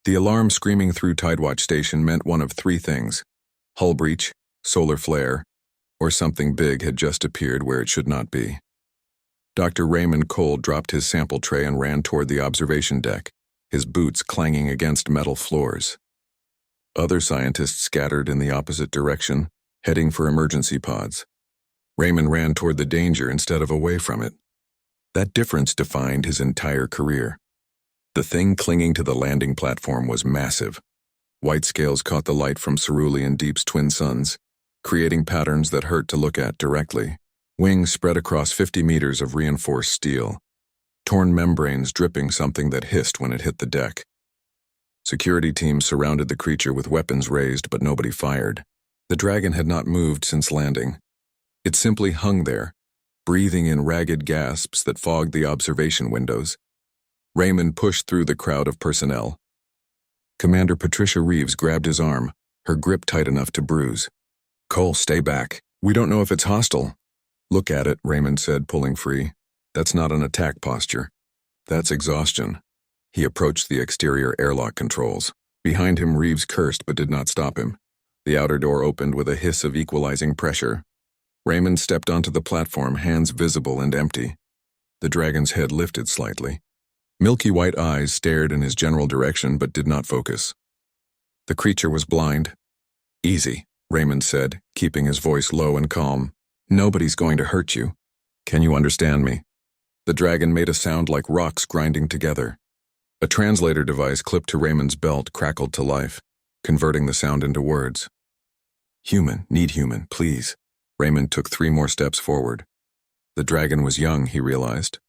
The alarm screaming through Tidewatch Station meant one of three things: hull breach, solar flare, or something big had just appeared where it should not be. Dr. Raymond Cole dropped his sample tray and ran toward the observation deck, his boots clanging against metal floors. Other scientists scattered in the opposite direction, heading for emergency pods. Raymond ran toward the danger instead of away from it. That difference defined his entire career. The thing clinging to the landing platform was massive. White scales caught the light from Cerulean Deep's twin suns, creating patterns that hurt to look at directly. Wings spread across 50 meters of reinforced steel, torn membranes dripping something that hissed when it hit the deck. Security teams surrounded the creature with weapons raised, but nobody fired. The dragon had not moved since landing. It simply hung there, breathing in ragged gasps that fogged the observation windows. Raymond pushed through the crowd of personnel. Commander Patricia Reeves grabbed his arm, her grip tight enough to bruise. "Cole, stay back. We don't know if it's hostile." "Look at it," Raymond said, pulling free. "That's not an attack posture. That's exhaustion." He approached the exterior airlock controls. Behind him, Reeves cursed but did not stop him. The outer door opened with a hiss of equalizing pressure. Raymond stepped onto the platform, hands visible and empty. The dragon's head lifted slightly. Milky white eyes stared in his general direction but did not focus. The creature was blind. "Easy," Raymond said, keeping his voice low and calm. "Nobody's going to hurt you. Can you understand me?" The dragon made a sound like rocks grinding together. A translator device clipped to Raymond's belt crackled to life, converting the sound into words. "Human, need human, please." Raymond took 3 more steps forward. The dragon was young, he realized.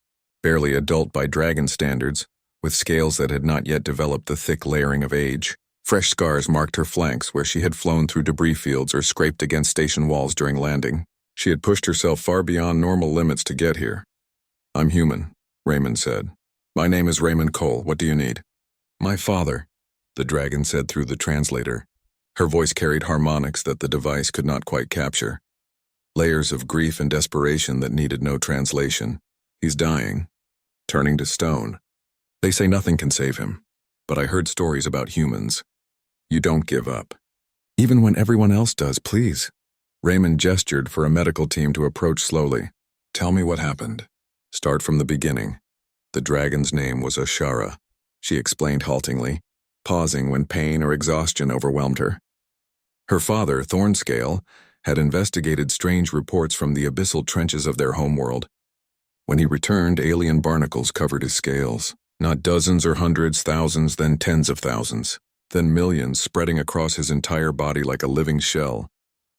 Barely adult by dragon standards, with scales that had not yet developed the thick layering of age. Fresh scars marked her flanks where she had flown through debris fields or scraped against station walls during landing. She had pushed herself far beyond normal limits to get here. "I'm human," Raymond said. "My name is Raymond Cole. What do you need?" "My father," the dragon said through the translator. Her voice carried harmonics that the device could not quite capture. Layers of grief and desperation that needed no translation. "He's dying. Turning to stone. They say nothing can save him. But I heard stories about humans. You don't give up. Even when everyone else does, please." Raymond gestured for a medical team to approach slowly. "Tell me what happened. Start from the beginning." The dragon's name was Ashara, she explained haltingly, pausing when pain or exhaustion overwhelmed her. Her father, Thornscale, had investigated strange reports from the abyssal trenches of their homeworld. When he returned, alien barnacles covered his scales. Not dozens or hundreds, thousands, then tens of thousands, then millions spreading across his entire body like a living shell.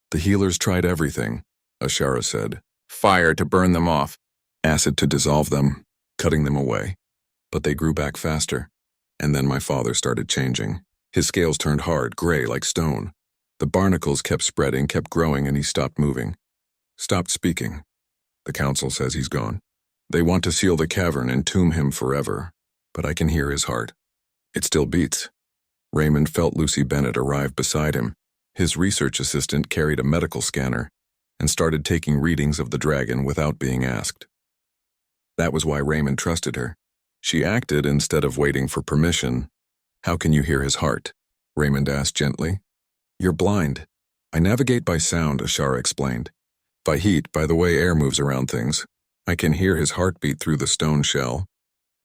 "The healers tried everything," Ashara said. "Fire to burn them off, acid to dissolve them, cutting them away. But they grew back faster. And then my father started changing. His scales turned hard, gray like stone. The barnacles kept spreading, kept growing, and he stopped moving. Stopped speaking. The council says he's gone. They want to seal the cavern and tomb him forever. But I can hear his heart. It still beats." Raymond felt Lucy Bennett arrive beside him. His research assistant carried a medical scanner and started taking readings of the dragon without being asked. That was why Raymond trusted her. She acted instead of waiting for permission. "How can you hear his heart?" Raymond asked gently. "You're blind. I navigate by sound," Ashara explained. "By heat, by the way air moves around things. I can hear his heartbeat through the stone shell.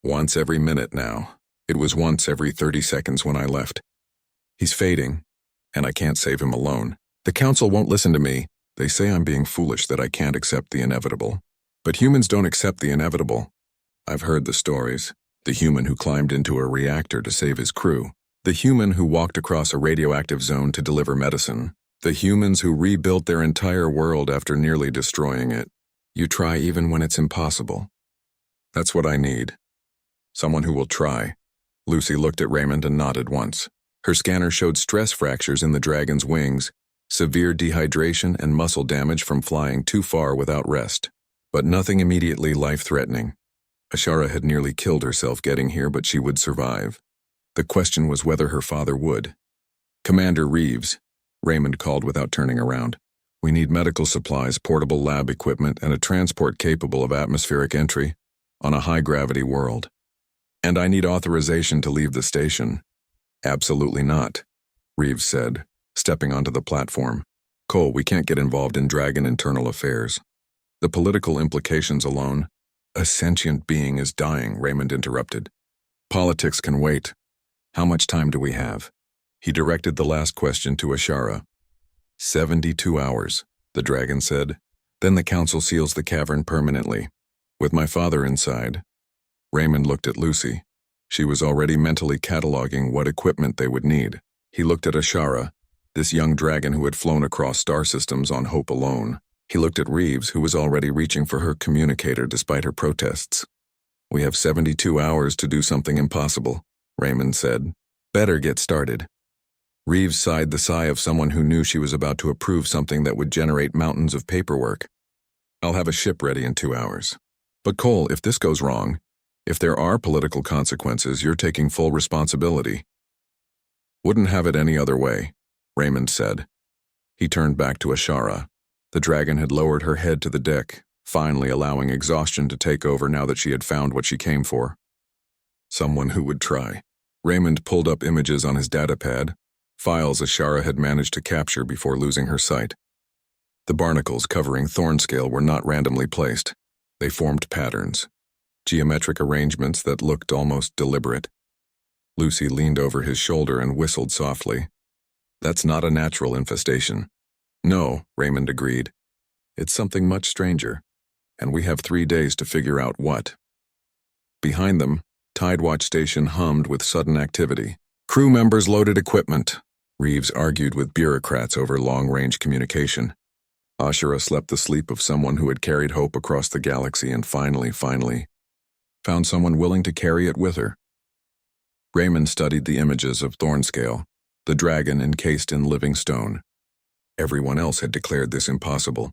Once every minute now. It was once every 30 seconds when I left. He's fading, and I can't save him alone. The council won't listen to me. They say I'm being foolish, that I can't accept the inevitable. But humans don't accept the inevitable. I've heard the stories. The human who climbed into a reactor to save his crew. The human who walked across a radioactive zone to deliver medicine. The humans who rebuilt their entire world after nearly destroying it. You try even when it's impossible. That's what I need. Someone who will try." Lucy looked at Raymond and nodded once. Her scanner showed stress fractures in the dragon's wings, severe dehydration and muscle damage from flying too far without rest. But nothing immediately life-threatening. Ashara had nearly killed herself getting here, but she would survive. The question was whether her father would. "Commander Reeves," Raymond called without turning around. "We need medical supplies, portable lab equipment, and a transport capable of atmospheric entry on a high-gravity world. And I need authorization to leave the station." Absolutely not, Reeves said, stepping onto the platform. Cole, we can't get involved in dragon internal affairs. The political implications alone. A sentient being is dying, Raymond interrupted. Politics can wait. How much time do we have? He directed the last question to Ashara. 72 hours, the dragon said. Then the council seals the cavern permanently. With my father inside. Raymond looked at Lucy. She was already mentally cataloging what equipment they would need. He looked at Ashara, this young dragon who had flown across star systems on hope alone. He looked at Reeves, who was already reaching for her communicator despite her protests. We have 72 hours to do something impossible, Raymond said. Better get started. Reeves sighed the sigh of someone who knew she was about to approve something that would generate mountains of paperwork. I'll have a ship ready in 2 hours. But Cole, if this goes wrong, if there are political consequences, you're taking full responsibility. Wouldn't have it any other way, Raymond said. He turned back to Ashara. The dragon had lowered her head to the deck, finally allowing exhaustion to take over now that she had found what she came for. Someone who would try. Raymond pulled up images on his datapad, files Ashara had managed to capture before losing her sight. The barnacles covering Thornscale were not randomly placed. They formed patterns, geometric arrangements that looked almost deliberate. Lucy leaned over his shoulder and whistled softly. That's not a natural infestation. No, Raymond agreed. It's something much stranger, and we have 3 days to figure out what. Behind them, Tidewatch Station hummed with sudden activity. Crew members loaded equipment. Reeves argued with bureaucrats over long-range communication. Ashara slept the sleep of someone who had carried hope across the galaxy and finally, found someone willing to carry it with her. Raymond studied the images of Thornscale, the dragon encased in living stone. Everyone else had declared this impossible.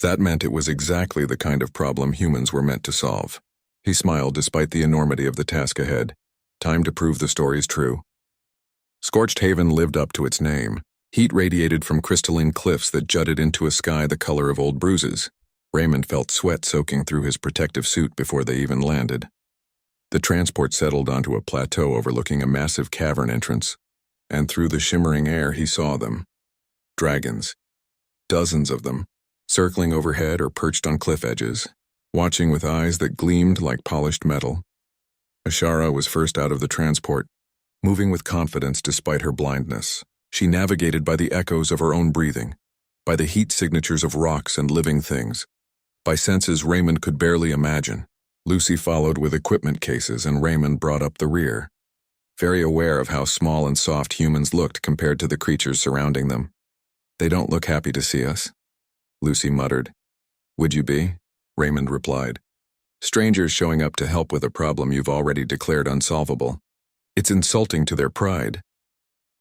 That meant it was exactly the kind of problem humans were meant to solve. He smiled despite the enormity of the task ahead. Time to prove the story's true. Scorched Haven lived up to its name. Heat radiated from crystalline cliffs that jutted into a sky the color of old bruises. Raymond felt sweat soaking through his protective suit before they even landed. The transport settled onto a plateau overlooking a massive cavern entrance, and through the shimmering air he saw them. Dragons. Dozens of them, circling overhead or perched on cliff edges, watching with eyes that gleamed like polished metal. Ashara was first out of the transport, moving with confidence despite her blindness. She navigated by the echoes of her own breathing, by the heat signatures of rocks and living things, by senses Raymond could barely imagine. Lucy followed with equipment cases and Raymond brought up the rear, very aware of how small and soft humans looked compared to the creatures surrounding them. They don't look happy to see us, Lucy muttered. Would you be? Raymond replied. Strangers showing up to help with a problem you've already declared unsolvable. It's insulting to their pride.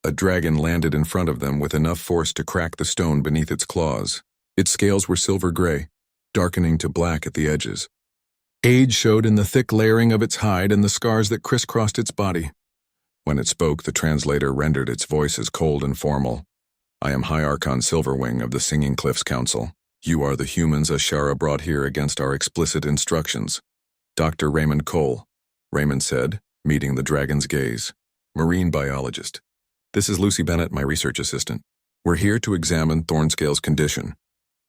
A dragon landed in front of them with enough force to crack the stone beneath its claws. Its scales were silver gray, darkening to black at the edges. Age showed in the thick layering of its hide and the scars that crisscrossed its body. When it spoke, the translator rendered its voice as cold and formal. I am High Archon Silverwing of the Singing Cliffs Council. You are the humans Ashara brought here against our explicit instructions. Dr. Raymond Cole, Raymond said, meeting the dragon's gaze. Marine biologist. This is Lucy Bennett, my research assistant. We're here to examine Thornscale's condition.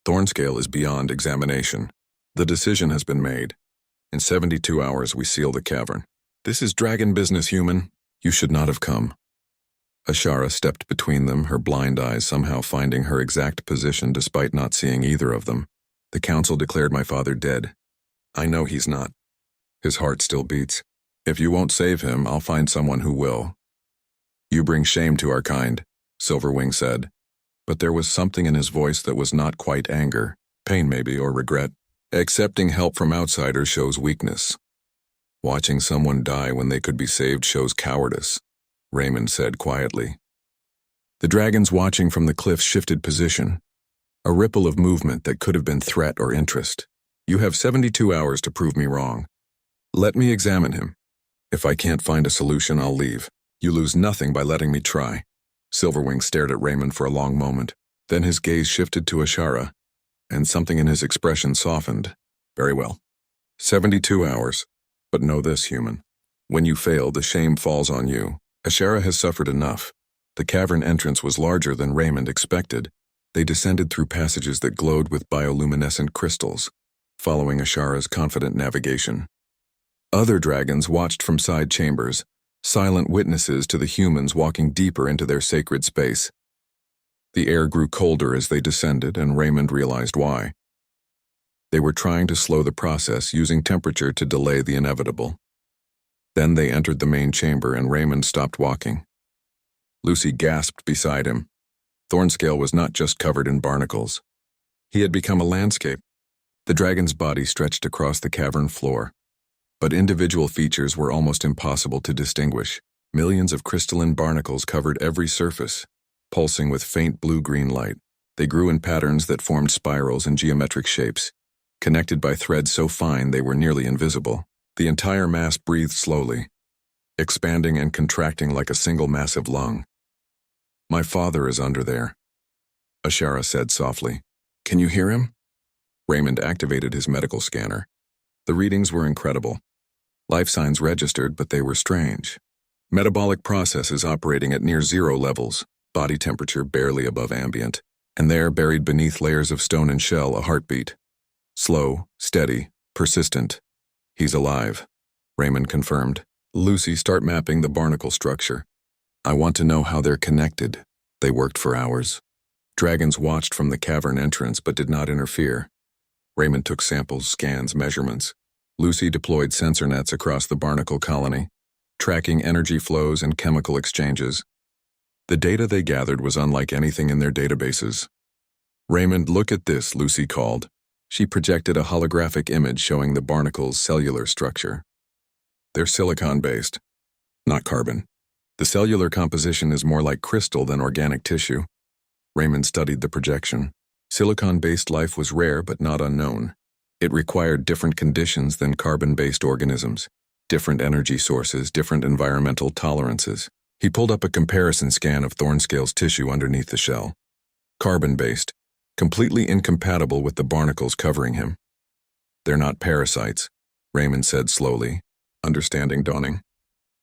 Thornscale is beyond examination. The decision has been made. In 72 hours, we seal the cavern. This is dragon business, human. You should not have come. Ashara stepped between them, her blind eyes somehow finding her exact position despite not seeing either of them. The council declared my father dead. I know he's not. His heart still beats. If you won't save him, I'll find someone who will. You bring shame to our kind, Silverwing said. But there was something in his voice that was not quite anger, pain maybe, or regret. Accepting help from outsiders shows weakness. Watching someone die when they could be saved shows cowardice, Raymond said quietly. The dragons watching from the cliff shifted position, a ripple of movement that could have been threat or interest. You have 72 hours to prove me wrong. Let me examine him. If I can't find a solution, I'll leave. You lose nothing by letting me try. Silverwing stared at Raymond for a long moment. Then his gaze shifted to Ashara, and something in his expression softened. Very well. 72 hours. But know this, human. When you fail, the shame falls on you. Ashara has suffered enough. The cavern entrance was larger than Raymond expected. They descended through passages that glowed with bioluminescent crystals, following Ashara's confident navigation. Other dragons watched from side chambers, silent witnesses to the humans walking deeper into their sacred space. The air grew colder as they descended, and Raymond realized why. They were trying to slow the process, using temperature to delay the inevitable. Then they entered the main chamber, and Raymond stopped walking. Lucy gasped beside him. Thornscale was not just covered in barnacles. He had become a landscape. The dragon's body stretched across the cavern floor, but individual features were almost impossible to distinguish. Millions of crystalline barnacles covered every surface, pulsing with faint blue-green light. They grew in patterns that formed spirals and geometric shapes, connected by threads so fine they were nearly invisible. The entire mass breathed slowly, expanding and contracting like a single massive lung. "My father is under there," Ashara said softly. "Can you hear him?" Raymond activated his medical scanner. The readings were incredible. Life signs registered, but they were strange. Metabolic processes operating at near zero levels, body temperature barely above ambient, and there, buried beneath layers of stone and shell, a heartbeat. Slow, steady, persistent. "He's alive," Raymond confirmed. "Lucy, start mapping the barnacle structure. I want to know how they're connected." They worked for hours. Dragons watched from the cavern entrance but did not interfere. Raymond took samples, scans, measurements. Lucy deployed sensor nets across the barnacle colony, tracking energy flows and chemical exchanges. The data they gathered was unlike anything in their databases. "Raymond, look at this," Lucy called. She projected a holographic image showing the barnacle's cellular structure. "They're silicon-based, not carbon. The cellular composition is more like crystal than organic tissue." Raymond studied the projection. Silicon-based life was rare but not unknown. It required different conditions than carbon-based organisms, different energy sources, different environmental tolerances. He pulled up a comparison scan of Thornscale's tissue underneath the shell. Carbon-based, completely incompatible with the barnacles covering him. "They're not parasites," Raymond said slowly, understanding dawning.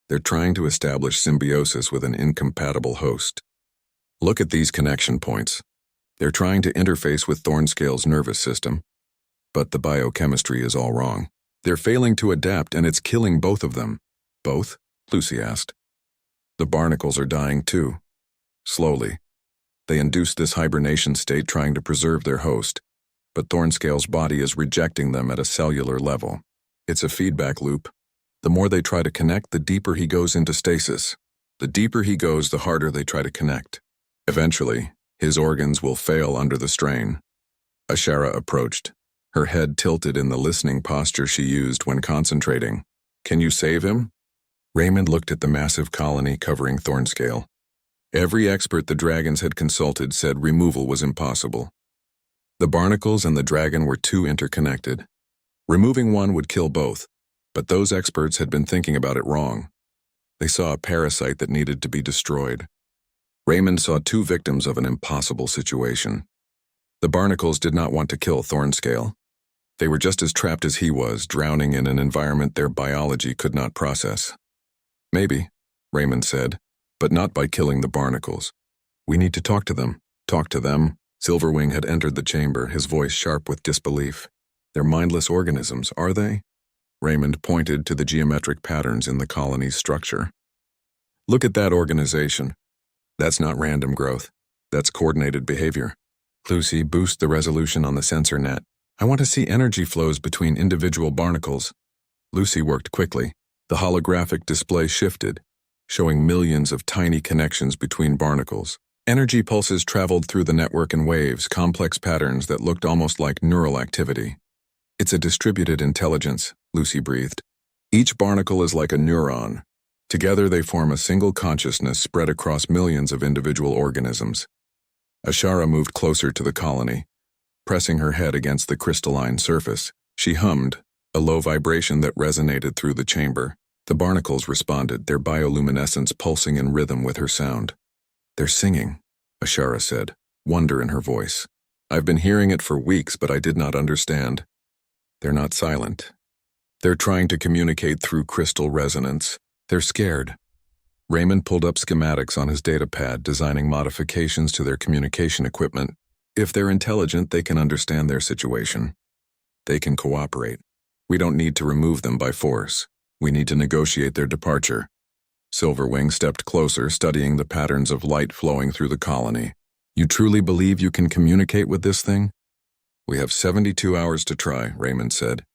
"They're trying to establish symbiosis with an incompatible host. Look at these connection points. They're trying to interface with Thornscale's nervous system, but the biochemistry is all wrong. They're failing to adapt, and it's killing both of them." "Both?" Lucy asked. "The barnacles are dying too. Slowly. They induced this hibernation state trying to preserve their host, but Thornscale's body is rejecting them at a cellular level. It's a feedback loop. The more they try to connect, the deeper he goes into stasis. The deeper he goes, the harder they try to connect. Eventually, his organs will fail under the strain." Ashara approached, her head tilted in the listening posture she used when concentrating. "Can you save him?" Raymond looked at the massive colony covering Thornscale. Every expert the dragons had consulted said removal was impossible. The barnacles and the dragon were too interconnected. Removing one would kill both, but those experts had been thinking about it wrong. They saw a parasite that needed to be destroyed. Raymond saw two victims of an impossible situation. The barnacles did not want to kill Thornscale. They were just as trapped as he was, drowning in an environment their biology could not process. "Maybe," Raymond said, "but not by killing the barnacles. We need to talk to them." "Talk to them?" Silverwing had entered the chamber, his voice sharp with disbelief. "They're mindless organisms, are they?" Raymond pointed to the geometric patterns in the colony's structure. "Look at that organization. That's not random growth. That's coordinated behavior." "Lucy, boost the resolution on the sensor net. I want to see energy flows between individual barnacles." Lucy worked quickly. The holographic display shifted, showing millions of tiny connections between barnacles. Energy pulses traveled through the network in waves, complex patterns that looked almost like neural activity. "It's a distributed intelligence," Lucy breathed. "Each barnacle is like a neuron. Together they form a single consciousness spread across millions of individual organisms." Ashara moved closer to the colony, pressing her head against the crystalline surface. She hummed, a low vibration that resonated through the chamber. The barnacles responded, their bioluminescence pulsing in rhythm with her sound. "They're singing," Ashara said, wonder in her voice. "I've been hearing it for weeks, but I did not understand." "They're not silent. They're trying to communicate through crystal resonance. They're scared." Raymond pulled up schematics on his datapad, designing modifications to their communication equipment. If they're intelligent, they can understand their situation. They can cooperate. We don't need to remove them by force. We need to negotiate their departure. Silverwing stepped closer, studying the patterns of light flowing through the colony. You truly believe you can communicate with this thing? We have 72 hours to try, Raymond said.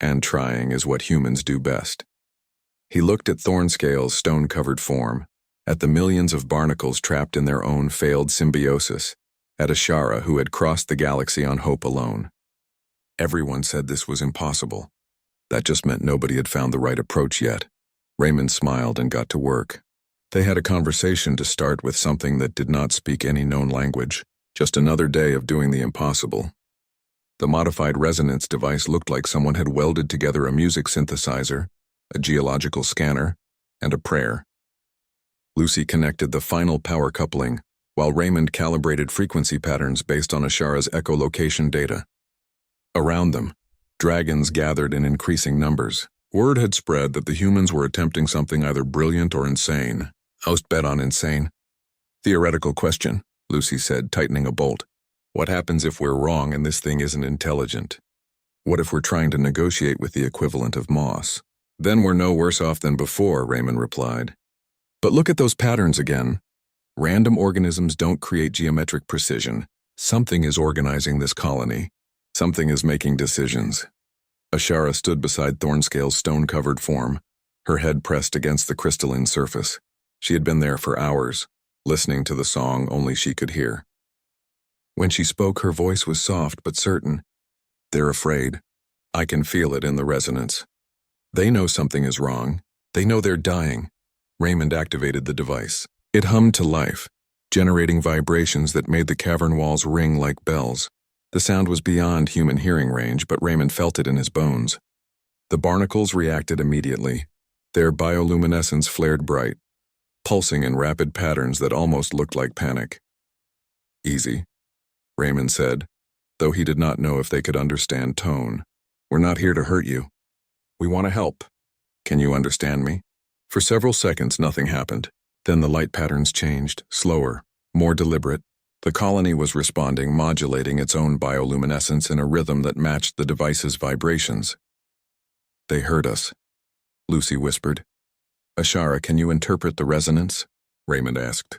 And trying is what humans do best. He looked at Thornscale's stone-covered form, at the millions of barnacles trapped in their own failed symbiosis, at Ashara who had crossed the galaxy on hope alone. Everyone said this was impossible. That just meant nobody had found the right approach yet. Raymond smiled and got to work. They had a conversation to start with something that did not speak any known language, just another day of doing the impossible. The modified resonance device looked like someone had welded together a music synthesizer, a geological scanner, and a prayer. Lucy connected the final power coupling, while Raymond calibrated frequency patterns based on Ashara's echolocation data. Around them, dragons gathered in increasing numbers. Word had spread that the humans were attempting something either brilliant or insane. Most bet on insane. Theoretical question, Lucy said, tightening a bolt. What happens if we're wrong and this thing isn't intelligent? What if we're trying to negotiate with the equivalent of moss? Then we're no worse off than before, Raymond replied. But look at those patterns again. Random organisms don't create geometric precision. Something is organizing this colony. Something is making decisions. Ashara stood beside Thornscale's stone-covered form, her head pressed against the crystalline surface. She had been there for hours, listening to the song only she could hear. When she spoke, her voice was soft but certain. They're afraid. I can feel it in the resonance. They know something is wrong. They know they're dying. Raymond activated the device. It hummed to life, generating vibrations that made the cavern walls ring like bells. The sound was beyond human hearing range, but Raymond felt it in his bones. The barnacles reacted immediately. Their bioluminescence flared bright, pulsing in rapid patterns that almost looked like panic. Easy, Raymond said, though he did not know if they could understand tone. We're not here to hurt you. We want to help. Can you understand me? For several seconds, nothing happened. Then the light patterns changed, slower, more deliberate. The colony was responding, modulating its own bioluminescence in a rhythm that matched the device's vibrations. They heard us, Lucy whispered. Ashara, can you interpret the resonance? Raymond asked.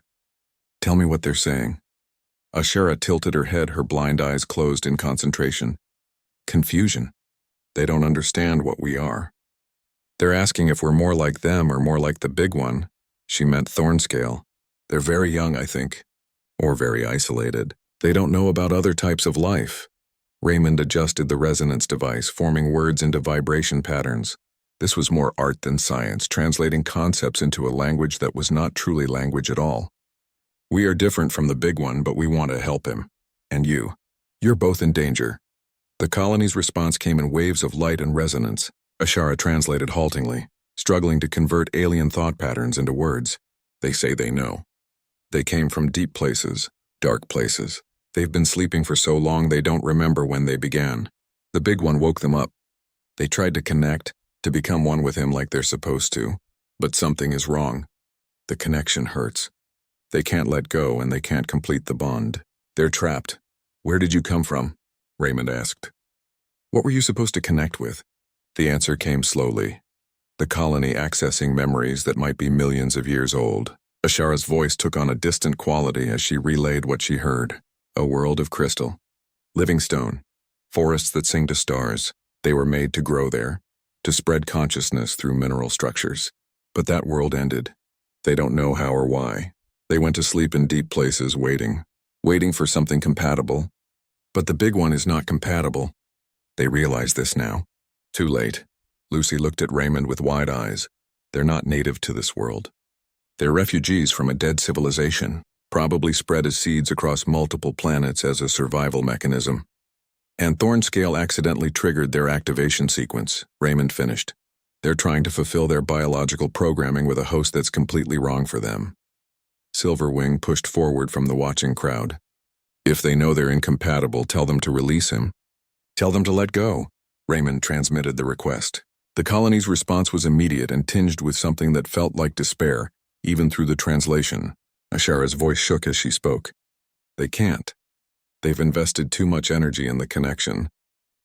Tell me what they're saying. Ashara tilted her head, her blind eyes closed in concentration. Confusion. They don't understand what we are. They're asking if we're more like them or more like the big one. She meant Thornscale. They're very young, I think. Or very isolated. They don't know about other types of life. Raymond adjusted the resonance device, forming words into vibration patterns. This was more art than science, translating concepts into a language that was not truly language at all. We are different from the big one, but we want to help him. And you. You're both in danger. The colony's response came in waves of light and resonance. Ashara translated haltingly, struggling to convert alien thought patterns into words. They say they know. They came from deep places, dark places. They've been sleeping for so long they don't remember when they began. The big one woke them up. They tried to connect, to become one with him like they're supposed to. But something is wrong. The connection hurts. They can't let go and they can't complete the bond. They're trapped. Where did you come from? Raymond asked. What were you supposed to connect with? The answer came slowly. The colony accessing memories that might be millions of years old. Ashara's voice took on a distant quality as she relayed what she heard. A world of crystal. Living stone. Forests that sing to stars. They were made to grow there, to spread consciousness through mineral structures. But that world ended. They don't know how or why. They went to sleep in deep places waiting for something compatible. But the big one is not compatible. They realize this now. Too late. Lucy looked at Raymond with wide eyes. They're not native to this world. They're refugees from a dead civilization, probably spread as seeds across multiple planets as a survival mechanism. And Thornscale accidentally triggered their activation sequence, Raymond finished. They're trying to fulfill their biological programming with a host that's completely wrong for them. Silverwing pushed forward from the watching crowd. If they know they're incompatible, tell them to release him. Tell them to let go. Raymond transmitted the request. The colony's response was immediate and tinged with something that felt like despair. even through the translation. Ashara's voice shook as she spoke. They can't. They've invested too much energy in the connection.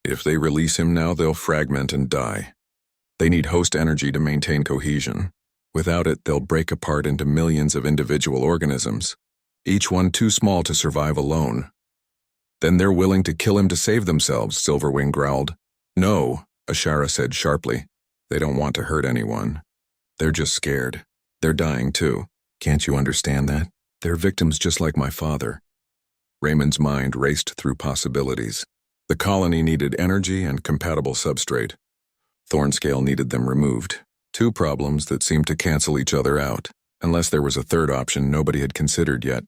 If they release him now, they'll fragment and die. They need host energy to maintain cohesion. Without it, they'll break apart into millions of individual organisms, each one too small to survive alone. Then they're willing to kill him to save themselves, Silverwing growled. No, Ashara said sharply. They don't want to hurt anyone. They're just scared. They're dying too. Can't you understand that? They're victims just like my father. Raymond's mind raced through possibilities. The colony needed energy and compatible substrate. Thornscale needed them removed. Two problems that seemed to cancel each other out, unless there was a third option nobody had considered yet.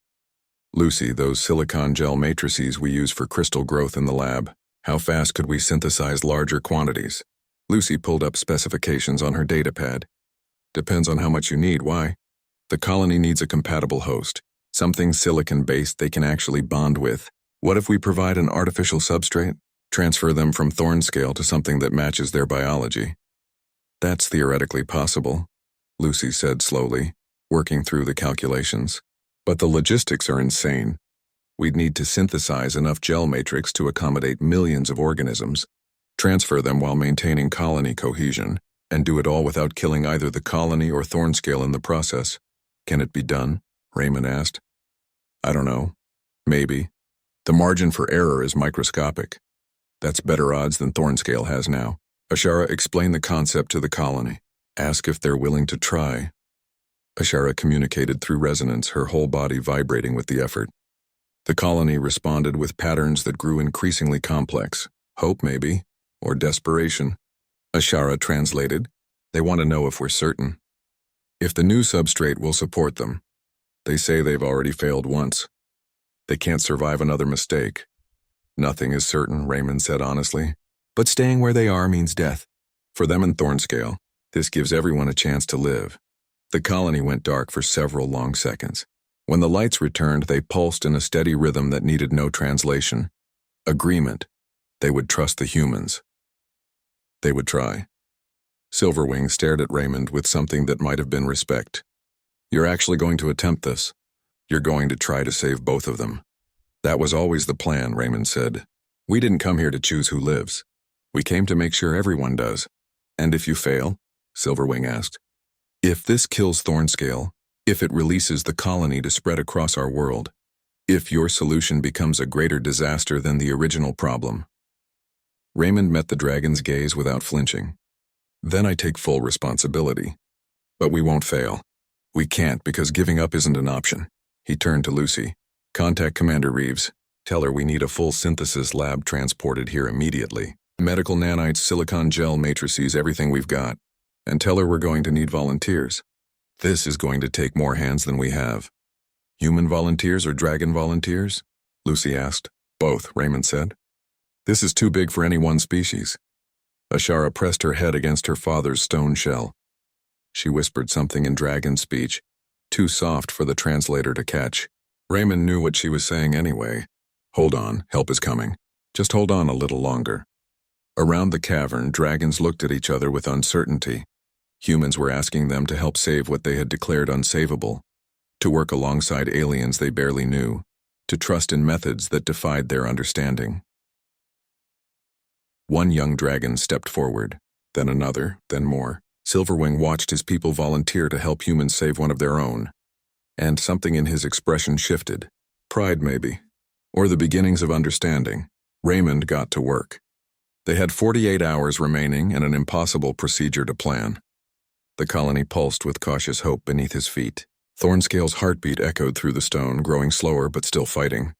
Lucy, those silicon gel matrices we use for crystal growth in the lab. How fast could we synthesize larger quantities? Lucy pulled up specifications on her datapad. Depends on how much you need, why? The colony needs a compatible host, something silicon-based they can actually bond with. What if we provide an artificial substrate? Transfer them from Thornscale to something that matches their biology. That's theoretically possible, Lucy said slowly, working through the calculations. But the logistics are insane. We'd need to synthesize enough gel matrix to accommodate millions of organisms, transfer them while maintaining colony cohesion, and do it all without killing either the colony or Thornscale in the process. Can it be done? Raymond asked. I don't know. Maybe. The margin for error is microscopic. That's better odds than Thornscale has now. Ashara explained the concept to the colony. Ask if they're willing to try. Ashara communicated through resonance, her whole body vibrating with the effort. The colony responded with patterns that grew increasingly complex. Hope, maybe, or desperation. Ashara translated, they want to know if we're certain. If the new substrate will support them. They say they've already failed once. They can't survive another mistake. Nothing is certain, Raymond said honestly. But staying where they are means death. For them and Thornscale, this gives everyone a chance to live. The colony went dark for several long seconds. When the lights returned, they pulsed in a steady rhythm that needed no translation. Agreement. They would trust the humans. They would try. Silverwing stared at Raymond with something that might have been respect. You're actually going to attempt this. You're going to try to save both of them. That was always the plan, Raymond said. We didn't come here to choose who lives. We came to make sure everyone does. And if you fail? Silverwing asked. If this kills Thornscale, if it releases the colony to spread across our world, if your solution becomes a greater disaster than the original problem. Raymond met the dragon's gaze without flinching. Then I take full responsibility. But we won't fail. We can't because giving up isn't an option. He turned to Lucy. Contact Commander Reeves. Tell her we need a full synthesis lab transported here immediately. Medical nanites, silicon gel matrices, everything we've got. And tell her we're going to need volunteers. This is going to take more hands than we have. Human volunteers or dragon volunteers? Lucy asked. Both, Raymond said. This is too big for any one species. Ashara pressed her head against her father's stone shell. She whispered something in dragon speech, too soft for the translator to catch. Raymond knew what she was saying anyway. Hold on, help is coming. Just hold on a little longer. Around the cavern, dragons looked at each other with uncertainty. Humans were asking them to help save what they had declared unsavable, to work alongside aliens they barely knew, to trust in methods that defied their understanding. One young dragon stepped forward, then another, then more. Silverwing watched his people volunteer to help humans save one of their own. And something in his expression shifted. Pride, maybe. Or the beginnings of understanding. Raymond got to work. They had 48 hours remaining and an impossible procedure to plan. The colony pulsed with cautious hope beneath his feet. Thornscale's heartbeat echoed through the stone, growing slower but still fighting.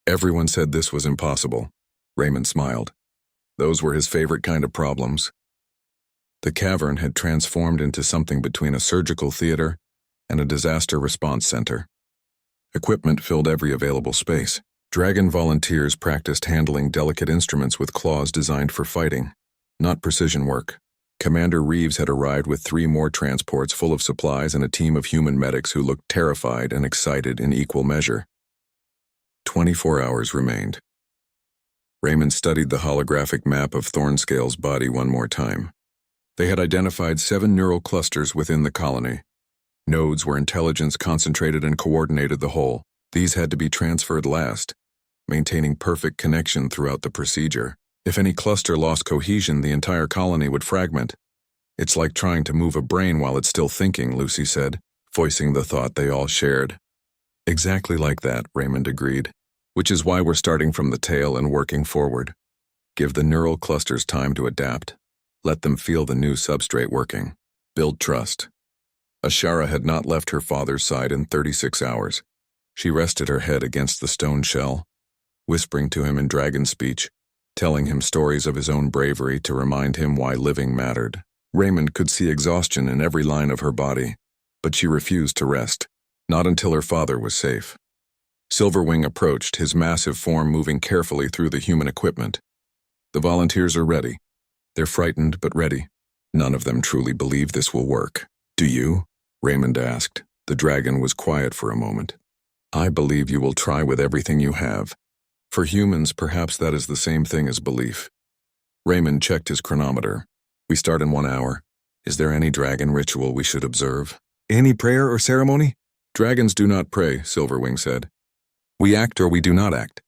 Everyone said this was impossible. Raymond smiled. Those were his favorite kind of problems. The cavern had transformed into something between a surgical theater and a disaster response center. Equipment filled every available space. Dragon volunteers practiced handling delicate instruments with claws designed for fighting, not precision work. Commander Reeves had arrived with 3 more transports full of supplies and a team of human medics who looked terrified and excited in equal measure. 24 hours remained. Raymond studied the holographic map of Thornscale's body one more time. They had identified 7 neural clusters within the colony. Nodes where intelligence concentrated and coordinated the whole. These had to be transferred last, maintaining perfect connection throughout the procedure. If any cluster lost cohesion, the entire colony would fragment. It's like trying to move a brain while it's still thinking, Lucy said, voicing the thought they all shared. Exactly like that, Raymond agreed, which is why we're starting from the tail and working forward. Give the neural clusters time to adapt. Let them feel the new substrate working. Build trust. Ashara had not left her father's side in 36 hours. She rested her head against the stone shell, whispering to him in dragon speech, telling him stories of his own bravery to remind him why living mattered. Raymond could see exhaustion in every line of her body, but she refused to rest, not until her father was safe. Silverwing approached, his massive form moving carefully through the human equipment. The volunteers are ready. They're frightened but ready. None of them truly believe this will work. Do you? Raymond asked. The dragon was quiet for a moment. I believe you will try with everything you have. For humans, perhaps that is the same thing as belief. Raymond checked his chronometer. We start in 1 hour. Is there any dragon ritual we should observe? Any prayer or ceremony? Dragons do not pray, Silverwing said. We act or we do not act.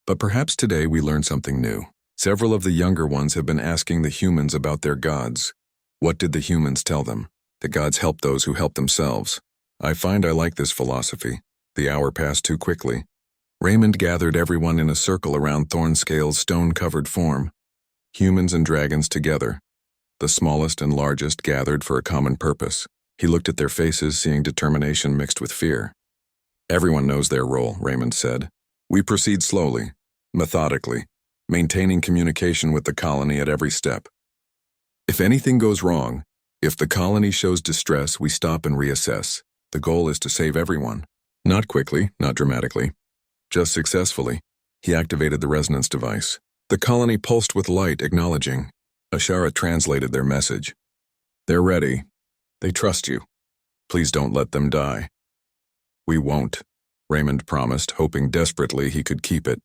But perhaps today we learn something new. Several of the younger ones have been asking the humans about their gods. What did the humans tell them? The gods help those who help themselves. I find I like this philosophy. The hour passed too quickly. Raymond gathered everyone in a circle around Thornscale's stone-covered form. Humans and dragons together. The smallest and largest gathered for a common purpose. He looked at their faces, seeing determination mixed with fear. Everyone knows their role, Raymond said. We proceed slowly, methodically, maintaining communication with the colony at every step. If anything goes wrong, if the colony shows distress, we stop and reassess. The goal is to save everyone. Not quickly, not dramatically. Just successfully. He activated the resonance device. The colony pulsed with light, acknowledging. Ashara translated their message. They're ready. They trust you. Please don't let them die. We won't, Raymond promised, hoping desperately he could keep it.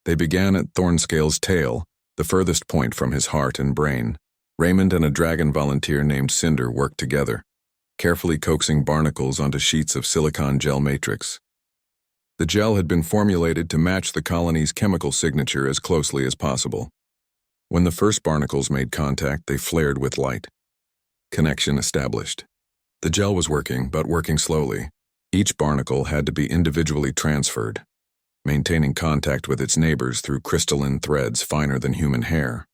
They began at Thornscale's tail, the furthest point from his heart and brain. Raymond and a dragon volunteer named Cinder worked together, carefully coaxing barnacles onto sheets of silicon gel matrix. The gel had been formulated to match the colony's chemical signature as closely as possible. When the first barnacles made contact, they flared with light. Connection established. The gel was working, but working slowly. Each barnacle had to be individually transferred, maintaining contact with its neighbors through crystalline threads finer than human hair.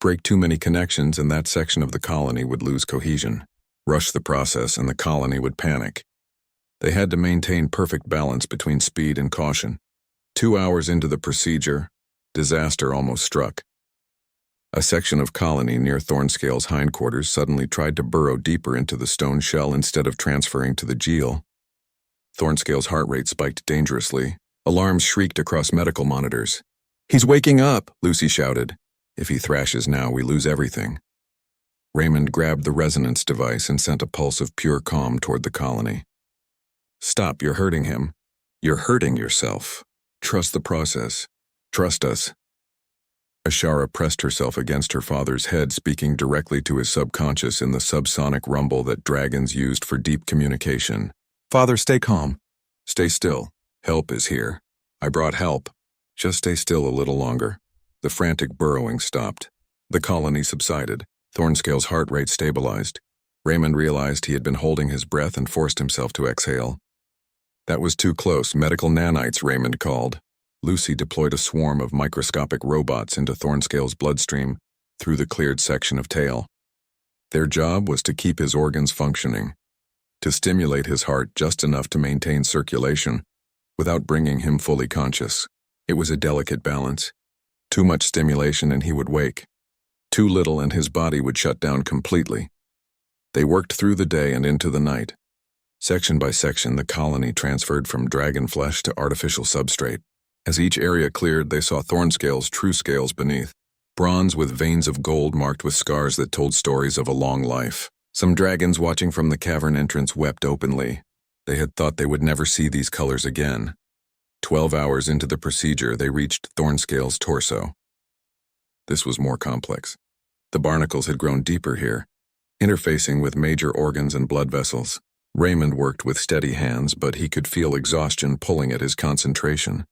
Break too many connections and that section of the colony would lose cohesion. Rush the process and the colony would panic. They had to maintain perfect balance between speed and caution. 2 hours into the procedure, disaster almost struck. A section of colony near Thornscale's hindquarters suddenly tried to burrow deeper into the stone shell instead of transferring to the gel. Thornscale's heart rate spiked dangerously. Alarms shrieked across medical monitors. He's waking up, Lucy shouted. If he thrashes now, we lose everything. Raymond grabbed the resonance device and sent a pulse of pure calm toward the colony. Stop, you're hurting him. You're hurting yourself. Trust the process. Trust us. Ashara pressed herself against her father's head, speaking directly to his subconscious in the subsonic rumble that dragons used for deep communication. Father, stay calm. Stay still. Help is here. I brought help. Just stay still a little longer. The frantic burrowing stopped. The colony subsided. Thornscale's heart rate stabilized. Raymond realized he had been holding his breath and forced himself to exhale. That was too close. Medical nanites, Raymond called. Lucy deployed a swarm of microscopic robots into Thornscale's bloodstream through the cleared section of tail. Their job was to keep his organs functioning, to stimulate his heart just enough to maintain circulation without bringing him fully conscious. It was a delicate balance. Too much stimulation and he would wake. Too little and his body would shut down completely. They worked through the day and into the night. Section by section, the colony transferred from dragon flesh to artificial substrate. As each area cleared, they saw Thornscale's true scales beneath. Bronze with veins of gold marked with scars that told stories of a long life. Some dragons watching from the cavern entrance wept openly. They had thought they would never see these colors again. 12 hours into the procedure, they reached Thornscale's torso. This was more complex. The barnacles had grown deeper here, interfacing with major organs and blood vessels. Raymond worked with steady hands, but he could feel exhaustion pulling at his concentration.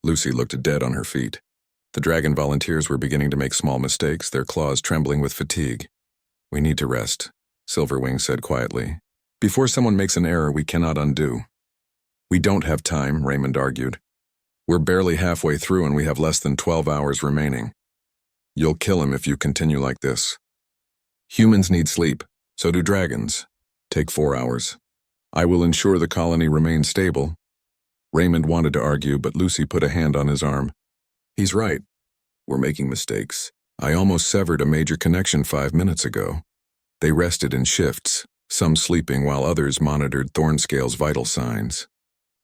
Lucy looked dead on her feet. The dragon volunteers were beginning to make small mistakes, their claws trembling with fatigue. "We need to rest," Silverwing said quietly. "Before someone makes an error we cannot undo." "We don't have time," Raymond argued. "We're barely halfway through and we have less than 12 hours remaining. You'll kill him if you continue like this. Humans need sleep, so do dragons. Take 4 hours. I will ensure the colony remains stable." Raymond wanted to argue, but Lucy put a hand on his arm. "He's right. We're making mistakes. I almost severed a major connection 5 minutes ago." They rested in shifts, some sleeping while others monitored Thornscale's vital signs.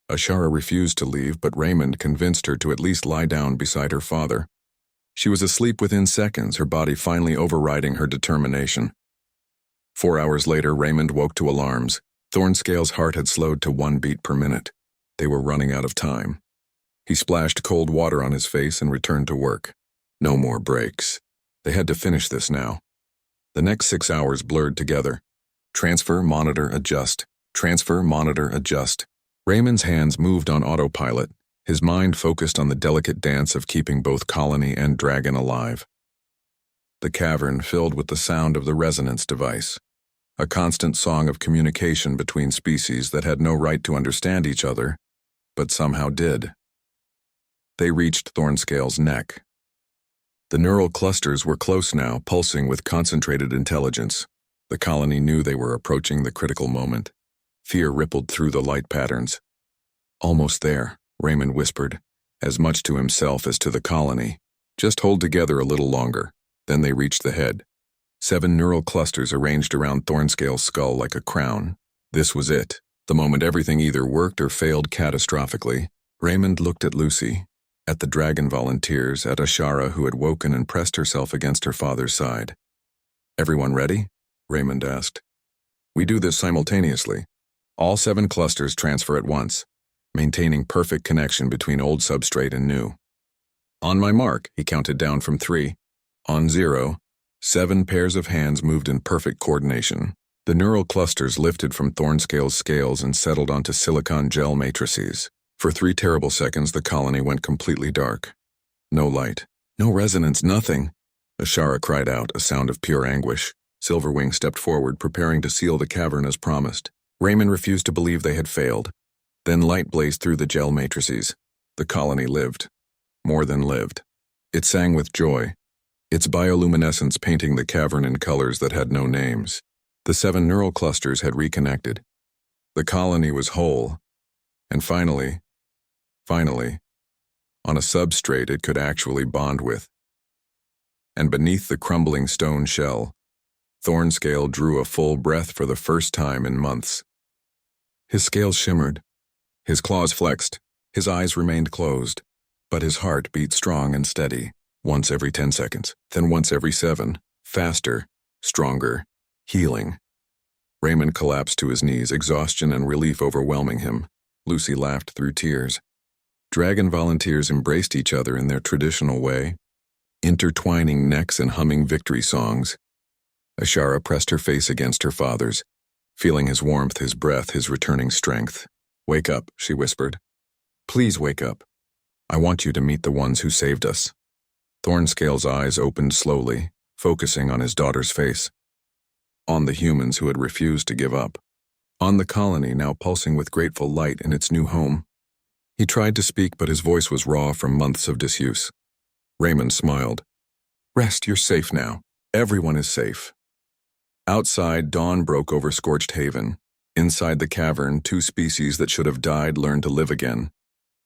Ashara refused to leave, but Raymond convinced her to at least lie down beside her father. She was asleep within seconds, her body finally overriding her determination. 4 hours later, Raymond woke to alarms. Thornscale's heart had slowed to 1 beat per minute. They were running out of time. He splashed cold water on his face and returned to work. No more breaks. They had to finish this now. The next 6 hours blurred together. Transfer, monitor, adjust. Transfer, monitor, adjust. Raymond's hands moved on autopilot, his mind focused on the delicate dance of keeping both colony and dragon alive. The cavern filled with the sound of the resonance device, a constant song of communication between species that had no right to understand each other, but somehow did. They reached Thornscale's neck. The neural clusters were close now, pulsing with concentrated intelligence. The colony knew they were approaching the critical moment. Fear rippled through the light patterns. "Almost there," Raymond whispered, as much to himself as to the colony. "Just hold together a little longer." Then they reached the head. 7 neural clusters arranged around Thornscale's skull like a crown. This was it, the moment everything either worked or failed catastrophically. Raymond looked at Lucy, at the dragon volunteers, at Ashara, who had woken and pressed herself against her father's side. "Everyone ready?" Raymond asked. "We do this simultaneously. All 7 clusters transfer at once, maintaining perfect connection between old substrate and new. On my mark," he counted down from 3. On 0, 7 pairs of hands moved in perfect coordination. The neural clusters lifted from Thornscale's scales and settled onto silicon gel matrices. For 3 terrible seconds, the colony went completely dark. No light, no resonance, nothing. Ashara cried out, a sound of pure anguish. Silverwing stepped forward, preparing to seal the cavern as promised. Raymond refused to believe they had failed. Then light blazed through the gel matrices. The colony lived. More than lived. It sang with joy, its bioluminescence painting the cavern in colors that had no names. The 7 neural clusters had reconnected. The colony was whole. And finally, on a substrate it could actually bond with. And beneath the crumbling stone shell, Thornscale drew a full breath for the first time in months. His scales shimmered, his claws flexed, his eyes remained closed, but his heart beat strong and steady, once every 10 seconds, then once every 7, faster, stronger, healing. Raymond collapsed to his knees, exhaustion and relief overwhelming him. Lucy laughed through tears. Dragon volunteers embraced each other in their traditional way, intertwining necks and humming victory songs. Ashara pressed her face against her father's, feeling his warmth, his breath, his returning strength. "Wake up," she whispered. "Please wake up. I want you to meet the ones who saved us." Thornscale's eyes opened slowly, focusing on his daughter's face. On the humans who had refused to give up. On the colony now pulsing with grateful light in its new home. He tried to speak, but his voice was raw from months of disuse. Raymond smiled. "Rest, you're safe now. Everyone is safe." Outside, dawn broke over Scorched Haven. Inside the cavern, 2 species that should have died learned to live again.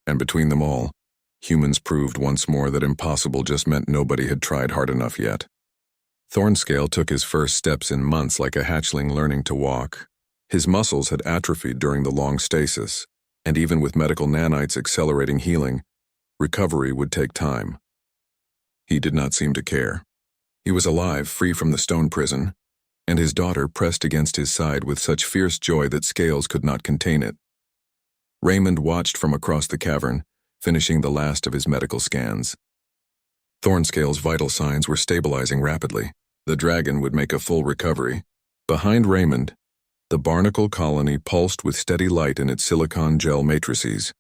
And between them all, humans proved once more that impossible just meant nobody had tried hard enough yet. Thornscale took his first steps in months like a hatchling learning to walk. His muscles had atrophied during the long stasis, and even with medical nanites accelerating healing, recovery would take time. He did not seem to care. He was alive, free from the stone prison, and his daughter pressed against his side with such fierce joy that scales could not contain it. Raymond watched from across the cavern, finishing the last of his medical scans. Thornscale's vital signs were stabilizing rapidly. The dragon would make a full recovery. Behind Raymond, The Barnacle colony pulsed with steady light in its silicon gel matrices.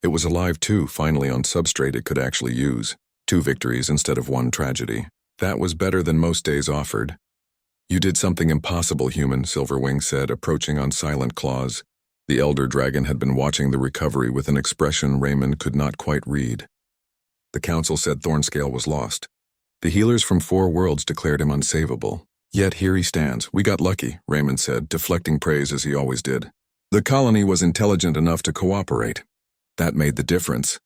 It was alive too, finally on substrate it could actually use. 2 victories instead of 1 tragedy. That was better than most days offered. You did something impossible, human, Silverwing said, approaching on silent claws. The elder dragon had been watching the recovery with an expression Raymond could not quite read. The council said Thornscale was lost. The healers from 4 worlds declared him unsavable. Yet here he stands. We got lucky, Raymond said, deflecting praise as he always did. The colony was intelligent enough to cooperate. That made the difference.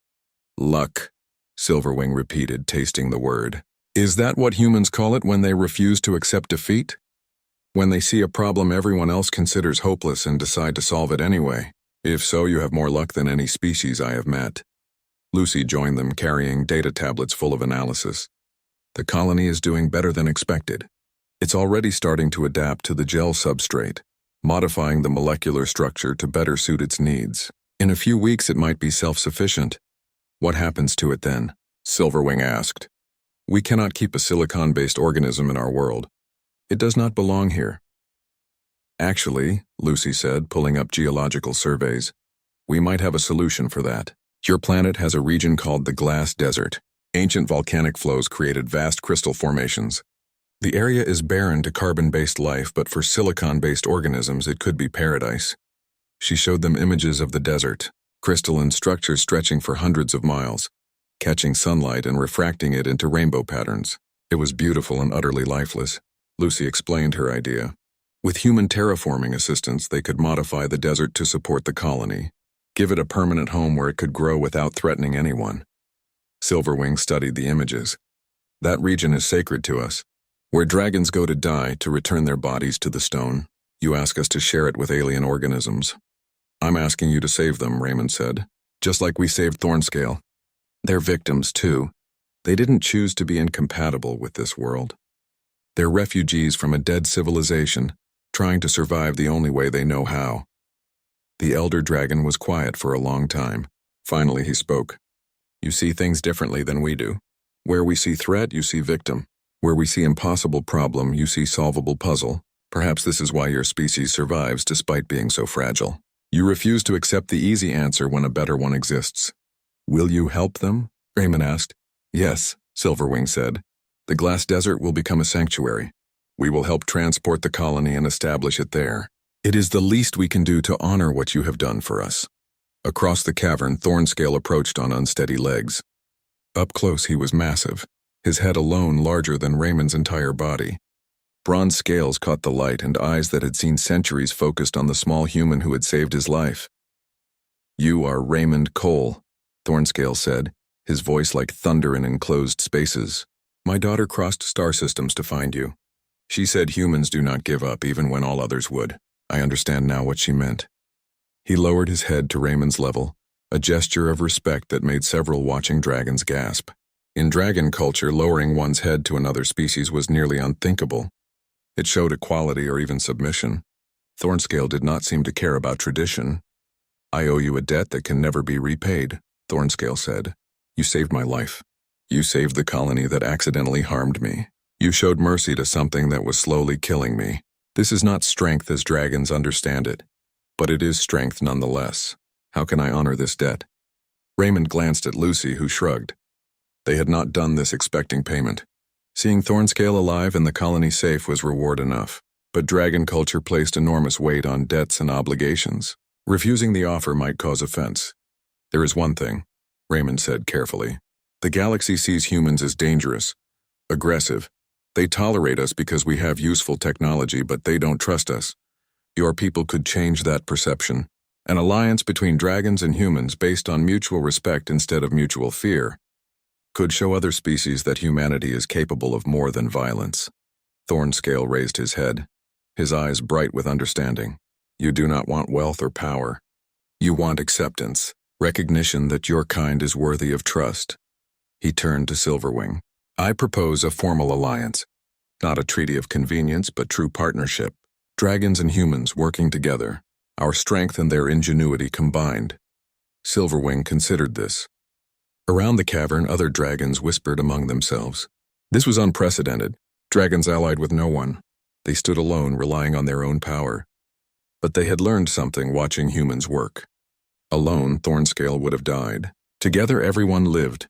Luck, Silverwing repeated, tasting the word. Is that what humans call it when they refuse to accept defeat? When they see a problem everyone else considers hopeless and decide to solve it anyway? If so, you have more luck than any species I have met. Lucy joined them, carrying data tablets full of analysis. The colony is doing better than expected. It's already starting to adapt to the gel substrate, modifying the molecular structure to better suit its needs. In a few weeks it might be self-sufficient. What happens to it then? Silverwing asked. We cannot keep a silicon-based organism in our world. It does not belong here. Actually, Lucy said, pulling up geological surveys, we might have a solution for that. Your planet has a region called the Glass Desert. Ancient volcanic flows created vast crystal formations. The area is barren to carbon-based life, but for silicon-based organisms it could be paradise. She showed them images of the desert, crystalline structures stretching for hundreds of miles, catching sunlight and refracting it into rainbow patterns. It was beautiful and utterly lifeless. Lucy explained her idea. With human terraforming assistance, they could modify the desert to support the colony, give it a permanent home where it could grow without threatening anyone. Silverwing studied the images. That region is sacred to us. Where dragons go to die to return their bodies to the stone, you ask us to share it with alien organisms. I'm asking you to save them, Raymond said. Just like we saved Thornscale. They're victims, too. They didn't choose to be incompatible with this world. They're refugees from a dead civilization, trying to survive the only way they know how. The elder dragon was quiet for a long time. Finally he spoke. You see things differently than we do. Where we see threat, you see victim. Where we see impossible problem, you see solvable puzzle. Perhaps this is why your species survives despite being so fragile. You refuse to accept the easy answer when a better one exists. Will you help them? Raymond asked. Yes, Silverwing said. The Glass Desert will become a sanctuary. We will help transport the colony and establish it there. It is the least we can do to honor what you have done for us. Across the cavern, Thornscale approached on unsteady legs. Up close he was massive, his head alone larger than Raymond's entire body. Bronze scales caught the light and eyes that had seen centuries focused on the small human who had saved his life. You are Raymond Cole, Thornscale said, his voice like thunder in enclosed spaces. My daughter crossed star systems to find you. She said humans do not give up even when all others would. I understand now what she meant. He lowered his head to Raymond's level, a gesture of respect that made several watching dragons gasp. In dragon culture, lowering one's head to another species was nearly unthinkable. It showed equality or even submission. Thornscale did not seem to care about tradition. I owe you a debt that can never be repaid, Thornscale said. You saved my life. You saved the colony that accidentally harmed me. You showed mercy to something that was slowly killing me. This is not strength as dragons understand it, but it is strength nonetheless. How can I honor this debt? Raymond glanced at Lucy, who shrugged. They had not done this expecting payment. Seeing Thornscale alive and the colony safe was reward enough, but dragon culture placed enormous weight on debts and obligations. Refusing the offer might cause offense. There is one thing, Raymond said carefully. The galaxy sees humans as dangerous, aggressive. They tolerate us because we have useful technology, but they don't trust us. Your people could change that perception. An alliance between dragons and humans based on mutual respect instead of mutual fear could show other species that humanity is capable of more than violence. Thornscale raised his head, his eyes bright with understanding. You do not want wealth or power. You want acceptance, recognition that your kind is worthy of trust. He turned to Silverwing. I propose a formal alliance. Not a treaty of convenience, but true partnership. Dragons and humans working together, our strength and their ingenuity combined. Silverwing considered this. Around the cavern, other dragons whispered among themselves. This was unprecedented. Dragons allied with no one. They stood alone, relying on their own power. But they had learned something watching humans work. Alone, Thornscale would have died. Together, everyone lived.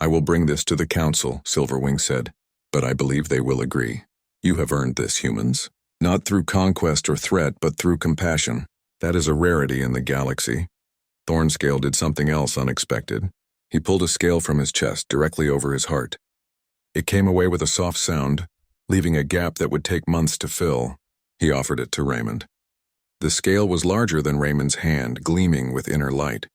"I will bring this to the council," Silverwing said, "but I believe they will agree. You have earned this, humans. Not through conquest or threat, but through compassion. That is a rarity in the galaxy." Thornscale did something else unexpected. He pulled a scale from his chest directly over his heart. It came away with a soft sound, leaving a gap that would take months to fill. He offered it to Raymond. The scale was larger than Raymond's hand, gleaming with inner light.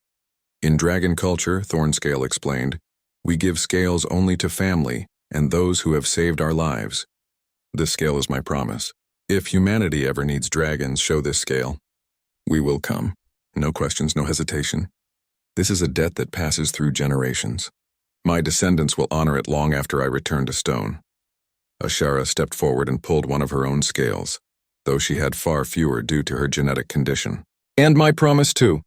"In dragon culture," Thornscale explained, "we give scales only to family and those who have saved our lives. This scale is my promise. If humanity ever needs dragons, show this scale. We will come. No questions, no hesitation. This is a debt that passes through generations. My descendants will honor it long after I return to stone." Ashara stepped forward and pulled one of her own scales, though she had far fewer due to her genetic condition. "And my promise too.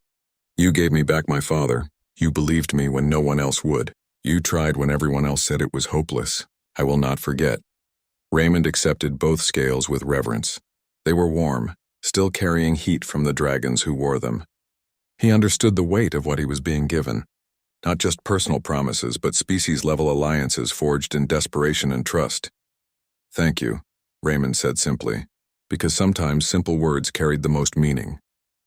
You gave me back my father. You believed me when no one else would. You tried when everyone else said it was hopeless. I will not forget." Raymond accepted both scales with reverence. They were warm, still carrying heat from the dragons who wore them. He understood the weight of what he was being given. Not just personal promises, but species-level alliances forged in desperation and trust. "Thank you," Raymond said simply, because sometimes simple words carried the most meaning.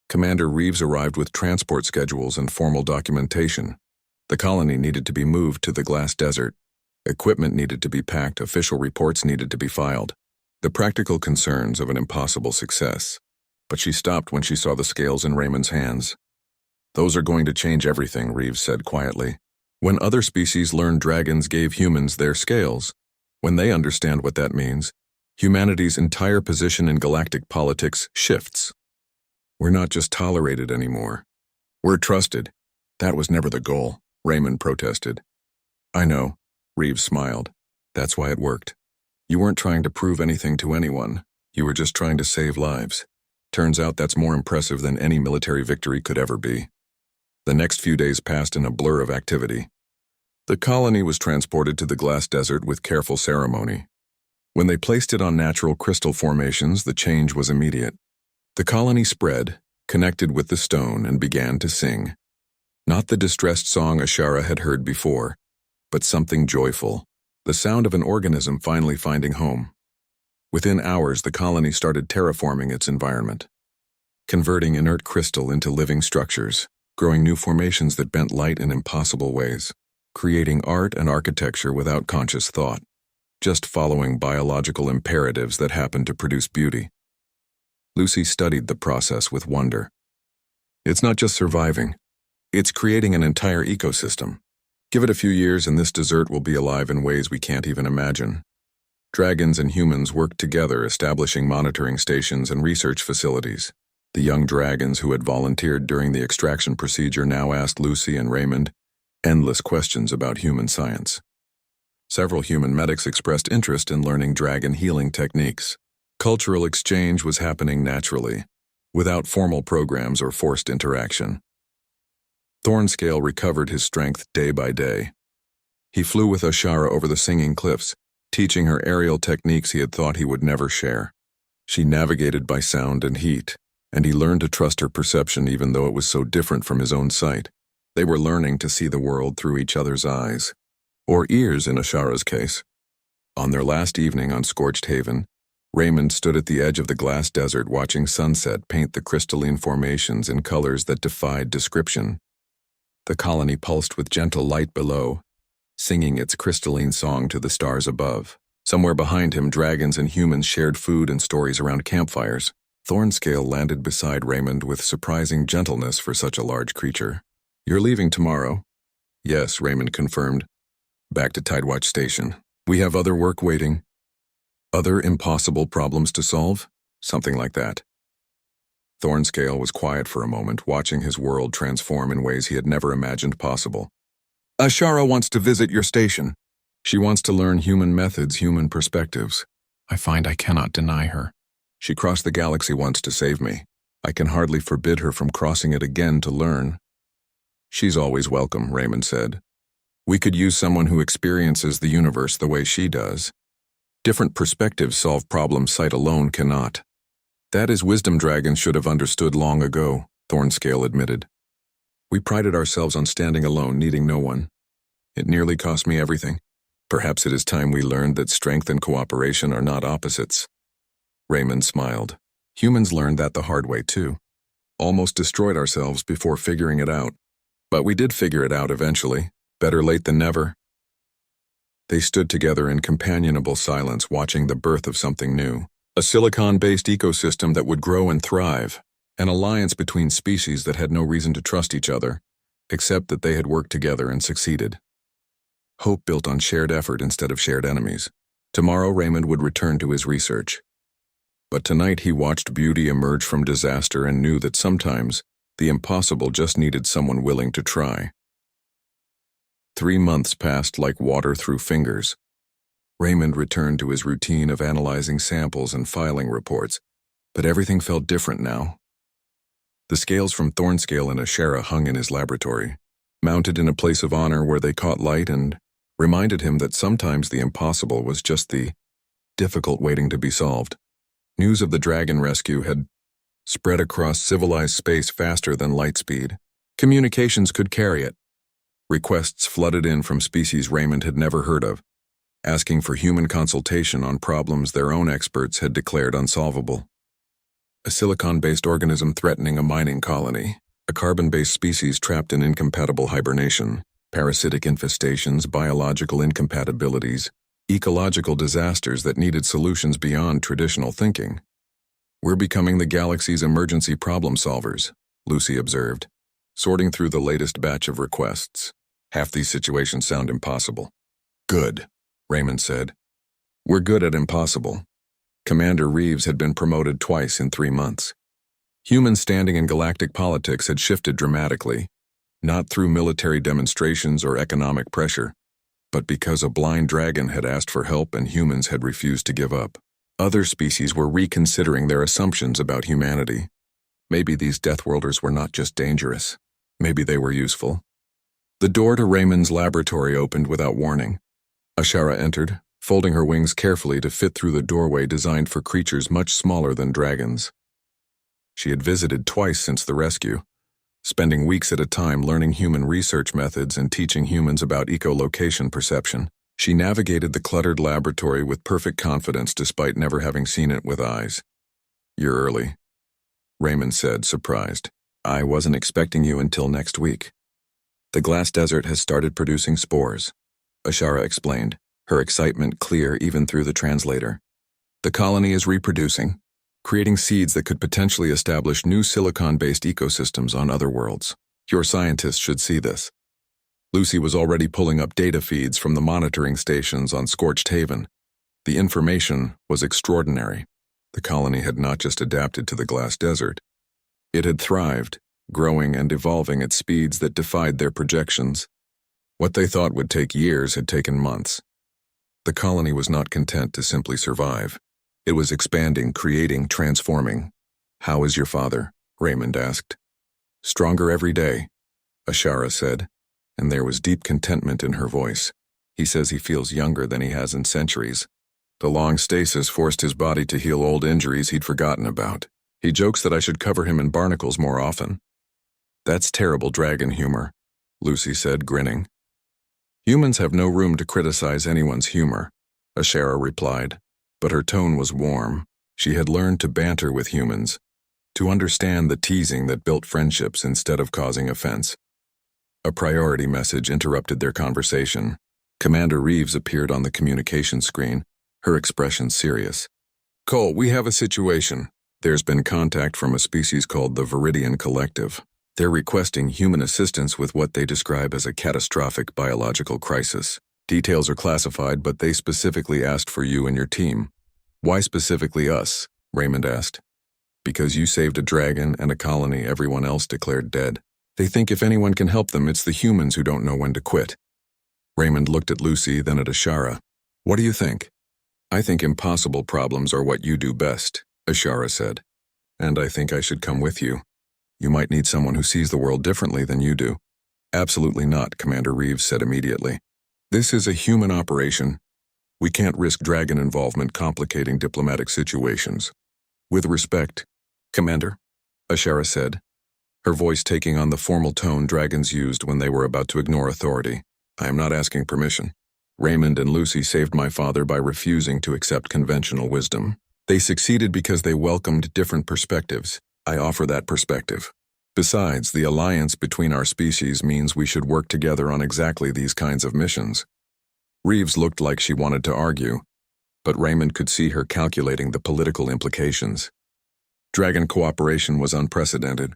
Commander Reeves arrived with transport schedules and formal documentation. The colony needed to be moved to the glass desert. Equipment needed to be packed, official reports needed to be filed. The practical concerns of an impossible success. But she stopped when she saw the scales in Raymond's hands. "Those are going to change everything," Reeves said quietly. "When other species learned dragons gave humans their scales, when they understand what that means, humanity's entire position in galactic politics shifts. We're not just tolerated anymore. We're trusted. That was never the goal," Raymond protested. "I know," Reeves smiled. "That's why it worked. You weren't trying to prove anything to anyone. You were just trying to save lives. Turns out that's more impressive than any military victory could ever be." The next few days passed in a blur of activity. The colony was transported to the glass desert with careful ceremony. When they placed it on natural crystal formations, the change was immediate. The colony spread, connected with the stone, and began to sing. Not the distressed song Ashara had heard before, but something joyful, the sound of an organism finally finding home. Within hours, the colony started terraforming its environment, converting inert crystal into living structures, growing new formations that bent light in impossible ways, creating art and architecture without conscious thought, just following biological imperatives that happened to produce beauty. Lucy studied the process with wonder. It's not just surviving, it's creating an entire ecosystem. Give it a few years and this desert will be alive in ways we can't even imagine. Dragons and humans worked together, establishing monitoring stations and research facilities. The young dragons who had volunteered during the extraction procedure now asked Lucy and Raymond endless questions about human science. Several human medics expressed interest in learning dragon healing techniques. Cultural exchange was happening naturally, without formal programs or forced interaction. Thornscale recovered his strength day by day. He flew with Ashara over the singing cliffs, teaching her aerial techniques he had thought he would never share. She navigated by sound and heat, and he learned to trust her perception even though it was so different from his own sight. They were learning to see the world through each other's eyes, or ears in Ashara's case. On their last evening on Scorched Haven, Raymond stood at the edge of the glass desert watching sunset paint the crystalline formations in colors that defied description. The colony pulsed with gentle light below, singing its crystalline song to the stars above. Somewhere behind him, dragons and humans shared food and stories around campfires. Thornscale landed beside Raymond with surprising gentleness for such a large creature. "You're leaving tomorrow?" "Yes," Raymond confirmed. "Back to Tidewatch Station. We have other work waiting." "Other impossible problems to solve?" "Something like that." Thornscale was quiet for a moment, watching his world transform in ways he had never imagined possible. "Ashara wants to visit your station. She wants to learn human methods, human perspectives. I find I cannot deny her. She crossed the galaxy once to save me. I can hardly forbid her from crossing it again to learn." "She's always welcome," Raymond said. "We could use someone who experiences the universe the way she does. Different perspectives solve problems sight alone cannot." That is wisdom dragons should have understood long ago, Thornscale admitted. We prided ourselves on standing alone, needing no one. It nearly cost me everything. Perhaps it is time we learned that strength and cooperation are not opposites. Raymond smiled. Humans learned that the hard way too. Almost destroyed ourselves before figuring it out. But we did figure it out eventually. Better late than never. They stood together in companionable silence, watching the birth of something new. A silicon-based ecosystem that would grow and thrive. An alliance between species that had no reason to trust each other, except that they had worked together and succeeded. Hope built on shared effort instead of shared enemies. Tomorrow Raymond would return to his research. But tonight he watched beauty emerge from disaster and knew that sometimes the impossible just needed someone willing to try. 3 months passed like water through fingers. Raymond returned to his routine of analyzing samples and filing reports, but everything felt different now. The scales from Thornscale and Ashera hung in his laboratory, mounted in a place of honor where they caught light and reminded him that sometimes the impossible was just the difficult waiting to be solved. News of the dragon rescue had spread across civilized space faster than light speed. Communications could carry it. Requests flooded in from species Raymond had never heard of, asking for human consultation on problems their own experts had declared unsolvable. A silicon-based organism threatening a mining colony, a carbon-based species trapped in incompatible hibernation, parasitic infestations, biological incompatibilities, ecological disasters that needed solutions beyond traditional thinking. We're becoming the galaxy's emergency problem solvers, Lucy observed, sorting through the latest batch of requests. Half these situations sound impossible. Good, Raymond said. We're good at impossible. Commander Reeves had been promoted twice in 3 months. Human standing in galactic politics had shifted dramatically, not through military demonstrations or economic pressure, but because a blind dragon had asked for help and humans had refused to give up. Other species were reconsidering their assumptions about humanity. Maybe these Deathworlders were not just dangerous. Maybe they were useful. The door to Raymond's laboratory opened without warning. Ashara entered, folding her wings carefully to fit through the doorway designed for creatures much smaller than dragons. She had visited twice since the rescue, spending weeks at a time learning human research methods and teaching humans about echolocation perception. She navigated the cluttered laboratory with perfect confidence despite never having seen it with eyes. You're early, Raymond said, surprised. I wasn't expecting you until next week. The glass desert has started producing spores, Ashara explained, her excitement clear even through the translator. The colony is reproducing, creating seeds that could potentially establish new silicon-based ecosystems on other worlds. Your scientists should see this. Lucy was already pulling up data feeds from the monitoring stations on Scorched Haven. The information was extraordinary. The colony had not just adapted to the glass desert. It had thrived, growing and evolving at speeds that defied their projections. What they thought would take years had taken months. The colony was not content to simply survive. It was expanding, creating, transforming. How is your father? Raymond asked. Stronger every day, Ashara said, and there was deep contentment in her voice. He says he feels younger than he has in centuries. The long stasis forced his body to heal old injuries he'd forgotten about. He jokes that I should cover him in barnacles more often. That's terrible dragon humor, Lucy said, grinning. Humans have no room to criticize anyone's humor, Ashara replied, but her tone was warm. She had learned to banter with humans, to understand the teasing that built friendships instead of causing offense. A priority message interrupted their conversation. Commander Reeves appeared on the communication screen, her expression serious. Cole, we have a situation. There's been contact from a species called the Viridian Collective. They're requesting human assistance with what they describe as a catastrophic biological crisis. Details are classified, but they specifically asked for you and your team. Why specifically us? Raymond asked. Because you saved a dragon and a colony everyone else declared dead. They think if anyone can help them, it's the humans who don't know when to quit. Raymond looked at Lucy, then at Ashara. What do you think? I think impossible problems are what you do best, Ashara said. And I think I should come with you. You might need someone who sees the world differently than you do. Absolutely not, Commander Reeves said immediately. This is a human operation. We can't risk dragon involvement complicating diplomatic situations. With respect, Commander, Ashara said, her voice taking on the formal tone dragons used when they were about to ignore authority. I am not asking permission. Raymond and Lucy saved my father by refusing to accept conventional wisdom. They succeeded because they welcomed different perspectives. I offer that perspective. Besides, the alliance between our species means we should work together on exactly these kinds of missions. Reeves looked like she wanted to argue, but Raymond could see her calculating the political implications. Dragon cooperation was unprecedented.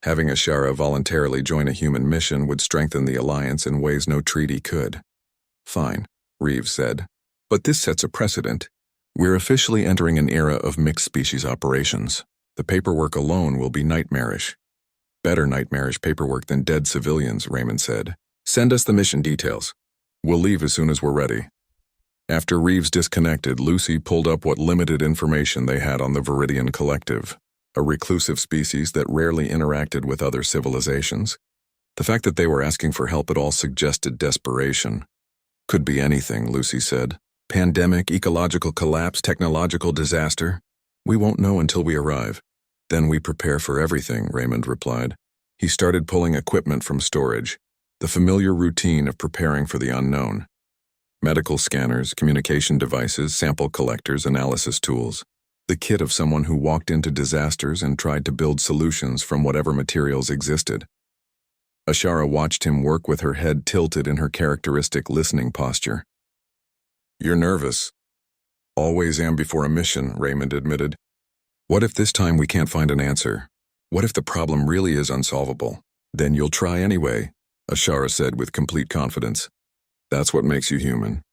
Having Ashara voluntarily join a human mission would strengthen the alliance in ways no treaty could. Fine, Reeves said. But this sets a precedent. We're officially entering an era of mixed species operations. The paperwork alone will be nightmarish. Better nightmarish paperwork than dead civilians, Raymond said. Send us the mission details. We'll leave as soon as we're ready. After Reeves disconnected, Lucy pulled up what limited information they had on the Viridian Collective, a reclusive species that rarely interacted with other civilizations. The fact that they were asking for help at all suggested desperation. Could be anything, Lucy said. Pandemic, ecological collapse, technological disaster. We won't know until we arrive. Then we prepare for everything, Raymond replied. He started pulling equipment from storage, the familiar routine of preparing for the unknown. Medical scanners, communication devices, sample collectors, analysis tools. The kit of someone who walked into disasters and tried to build solutions from whatever materials existed. Ashara watched him work with her head tilted in her characteristic listening posture. You're nervous. Always am before a mission, Raymond admitted. What if this time we can't find an answer? What if the problem really is unsolvable? Then you'll try anyway, Ashara said with complete confidence. That's what makes you human.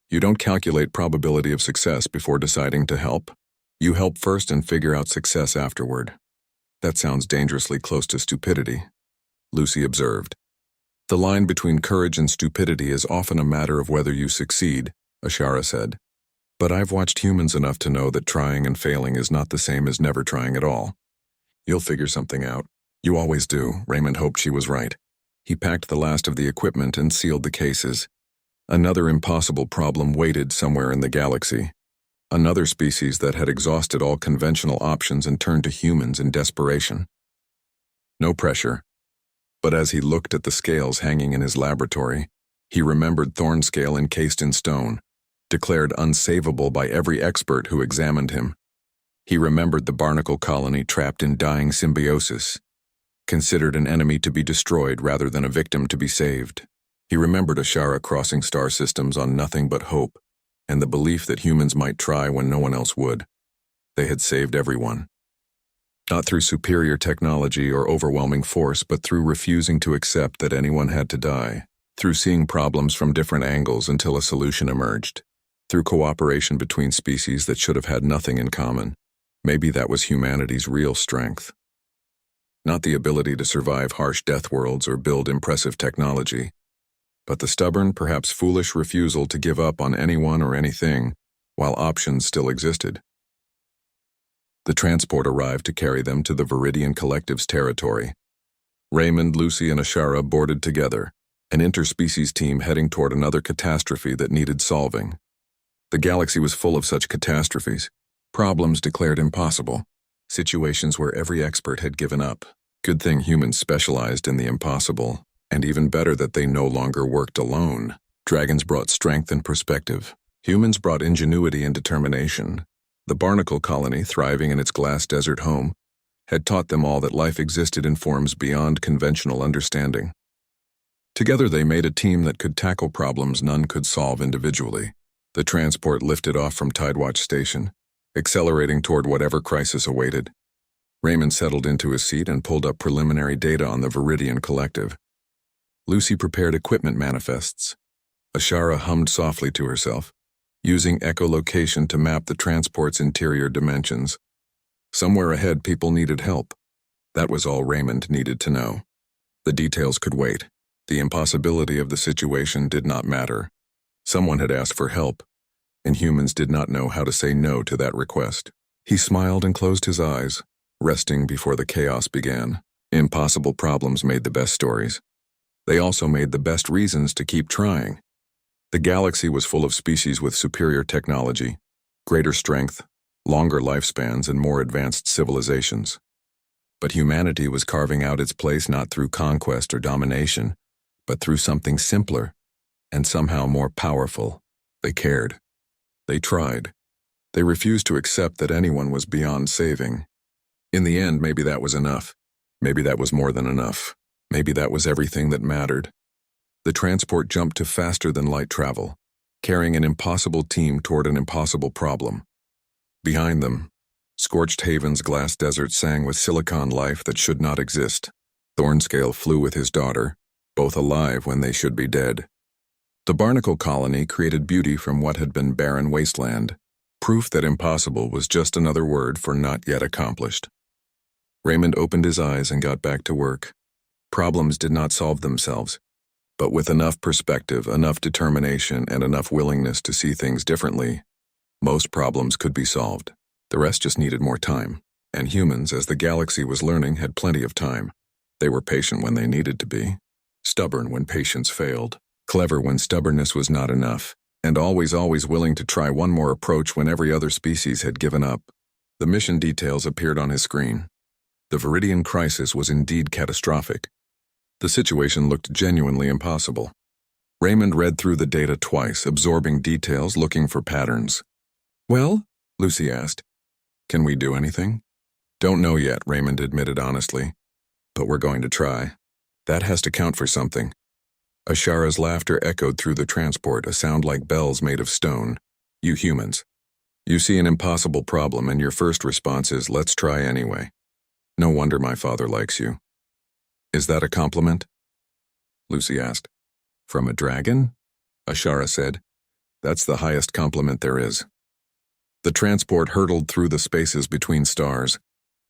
You don't calculate probability of success before deciding to help. You help first and figure out success afterward. That sounds dangerously close to stupidity, Lucy observed. The line between courage and stupidity is often a matter of whether you succeed, Ashara said. But I've watched humans enough to know that trying and failing is not the same as never trying at all. You'll figure something out. You always do, Raymond hoped she was right. He packed the last of the equipment and sealed the cases. Another impossible problem waited somewhere in the galaxy. Another species that had exhausted all conventional options and turned to humans in desperation. No pressure. But as he looked at the scales hanging in his laboratory, he remembered Thornscale encased in stone, declared unsavable by every expert who examined him. He remembered the Barnacle colony trapped in dying symbiosis, considered an enemy to be destroyed rather than a victim to be saved. He remembered Ashara crossing star systems on nothing but hope, and the belief that humans might try when no one else would. They had saved everyone. Not through superior technology or overwhelming force, but through refusing to accept that anyone had to die, through seeing problems from different angles until a solution emerged, through cooperation between species that should have had nothing in common. Maybe that was humanity's real strength. Not the ability to survive harsh death worlds or build impressive technology, but the stubborn, perhaps foolish refusal to give up on anyone or anything while options still existed. The transport arrived to carry them to the Viridian Collective's territory. Raymond, Lucy, and Ashara boarded together, an interspecies team heading toward another catastrophe that needed solving. The galaxy was full of such catastrophes, problems declared impossible, situations where every expert had given up. Good thing humans specialized in the impossible. And even better that they no longer worked alone. Dragons brought strength and perspective. Humans brought ingenuity and determination. The Barnacle colony, thriving in its glass desert home, had taught them all that life existed in forms beyond conventional understanding. Together they made a team that could tackle problems none could solve individually. The transport lifted off from Tidewatch Station, accelerating toward whatever crisis awaited. Raymond settled into his seat and pulled up preliminary data on the Viridian Collective. Lucy prepared equipment manifests. Ashara hummed softly to herself, using echolocation to map the transport's interior dimensions. Somewhere ahead, people needed help. That was all Raymond needed to know. The details could wait. The impossibility of the situation did not matter. Someone had asked for help, and humans did not know how to say no to that request. He smiled and closed his eyes, resting before the chaos began. Impossible problems made the best stories. They also made the best reasons to keep trying. The galaxy was full of species with superior technology, greater strength, longer lifespans and more advanced civilizations. But humanity was carving out its place not through conquest or domination, but through something simpler and somehow more powerful. They cared. They tried. They refused to accept that anyone was beyond saving. In the end, maybe that was enough. Maybe that was more than enough. Maybe that was everything that mattered. The transport jumped to faster than light travel, carrying an impossible team toward an impossible problem. Behind them, Scorched Haven's glass desert sang with silicon life that should not exist. Thornscale flew with his daughter, both alive when they should be dead. The Barnacle colony created beauty from what had been barren wasteland, proof that impossible was just another word for not yet accomplished. Raymond opened his eyes and got back to work. Problems did not solve themselves, but with enough perspective, enough determination, and enough willingness to see things differently, most problems could be solved. The rest just needed more time, and humans, as the galaxy was learning, had plenty of time. They were patient when they needed to be, stubborn when patience failed, clever when stubbornness was not enough, and always willing to try one more approach when every other species had given up. The mission details appeared on his screen. The Viridian crisis was indeed catastrophic. The situation looked genuinely impossible. Raymond read through the data twice, absorbing details, looking for patterns. "Well?" Lucy asked. "Can we do anything?" "Don't know yet," Raymond admitted honestly. "But we're going to try. That has to count for something." Ashara's laughter echoed through the transport, a sound like bells made of stone. "You humans. You see an impossible problem and your first response is, 'Let's try anyway.' No wonder my father likes you." "Is that a compliment?" Lucy asked. "From a dragon?" Ashara said. "That's the highest compliment there is." The transport hurtled through the spaces between stars,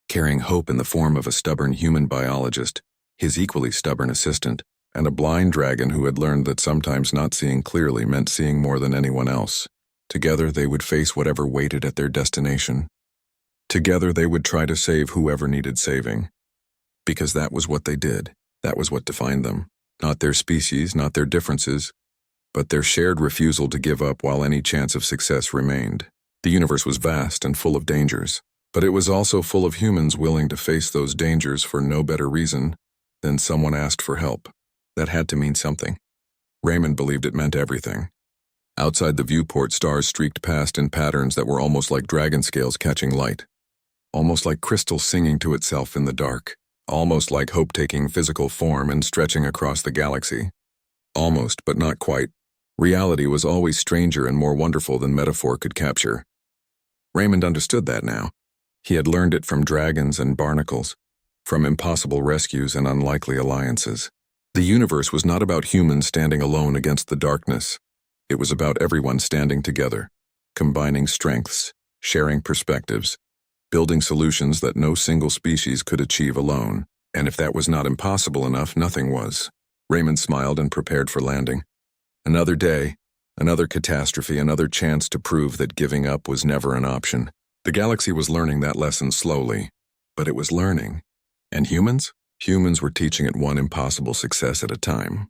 carrying hope in the form of a stubborn human biologist, his equally stubborn assistant, and a blind dragon who had learned that sometimes not seeing clearly meant seeing more than anyone else. Together they would face whatever waited at their destination. Together they would try to save whoever needed saving. Because that was what they did. That was what defined them. Not their species, not their differences, but their shared refusal to give up while any chance of success remained. The universe was vast and full of dangers, but it was also full of humans willing to face those dangers for no better reason than someone asked for help. That had to mean something. Raymond believed it meant everything. Outside the viewport, stars streaked past in patterns that were almost like dragon scales catching light. Almost like crystal singing to itself in the dark. Almost like hope taking physical form and stretching across the galaxy. Almost, but not quite. Reality was always stranger and more wonderful than metaphor could capture. Raymond understood that now. He had learned it from dragons and barnacles, from impossible rescues and unlikely alliances. The universe was not about humans standing alone against the darkness. It was about everyone standing together, combining strengths, sharing perspectives, building solutions that no single species could achieve alone. And if that was not impossible enough, nothing was. Raymond smiled and prepared for landing. Another day, another catastrophe, another chance to prove that giving up was never an option. The galaxy was learning that lesson slowly, but it was learning. And humans? Humans were teaching it one impossible success at a time.